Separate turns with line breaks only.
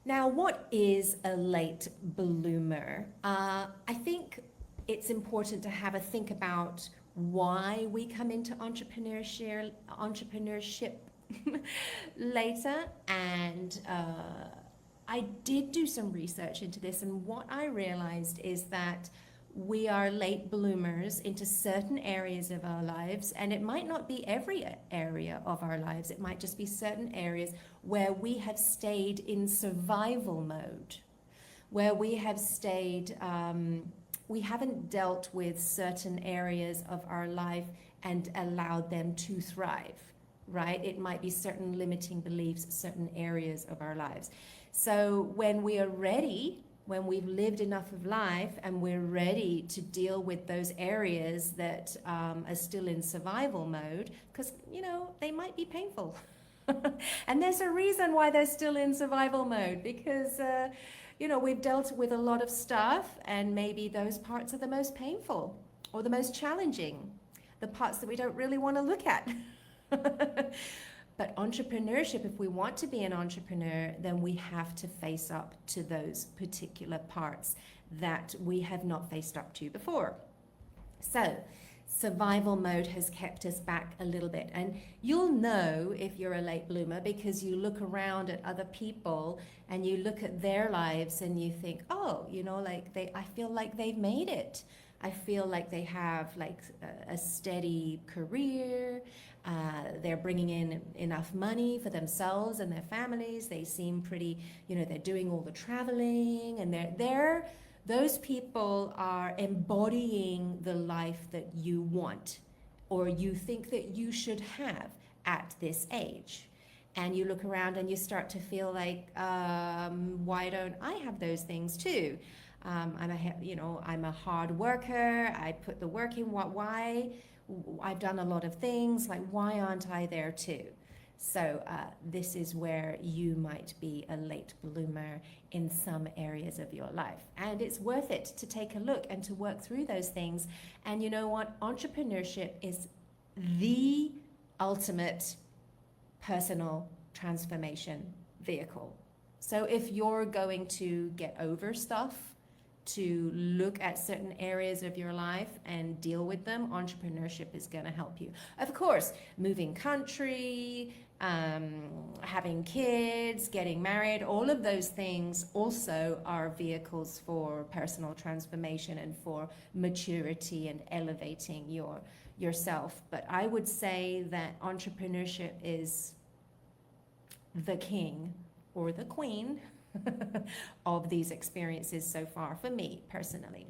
Now, what is a late bloomer? I think it's important to have a think about why we come into entrepreneurship later. And I did do some research into this, and what I realized is that we are late bloomers into certain areas of our lives, and it might not be every area of our lives. It might just be certain areas where we have stayed in survival mode, where we have stayed, we haven't dealt with certain areas of our life and allowed them to thrive, right? It might be certain limiting beliefs, certain areas of our lives. So when we are ready, when we've lived enough of life and we're ready to deal with those areas that are still in survival mode, because, you know, they might be painful. And there's a reason why they're still in survival mode, because, you know, we've dealt with a lot of stuff, and maybe those parts are the most painful or the most challenging, the parts that we don't really want to look at. But entrepreneurship, if we want to be an entrepreneur, then we have to face up to those particular parts that we have not faced up to before. So survival mode has kept us back a little bit. And you'll know if you're a late bloomer because you look around at other people and you look at their lives and you think, oh, you know, like I feel like they've made it. I feel like they have like a steady career. They're bringing in enough money for themselves and their families. They seem pretty, you know, they're doing all the traveling, and those people are embodying the life that you want or you think that you should have at this age. And you look around and you start to feel like, why don't I have those things too? I'm a hard worker. I put the work in. Why? I've done a lot of things. Like, why aren't I there too? So this is where you might be a late bloomer in some areas of your life. And it's worth it to take a look and to work through those things. And you know what? Entrepreneurship is the ultimate personal transformation vehicle. So if you're going to get over stuff, to look at certain areas of your life and deal with them, entrepreneurship is going to help you. Of course, moving country, having kids, getting married, all of those things also are vehicles for personal transformation and for maturity and elevating yourself. But I would say that entrepreneurship is the king or the queen of these experiences so far for me personally.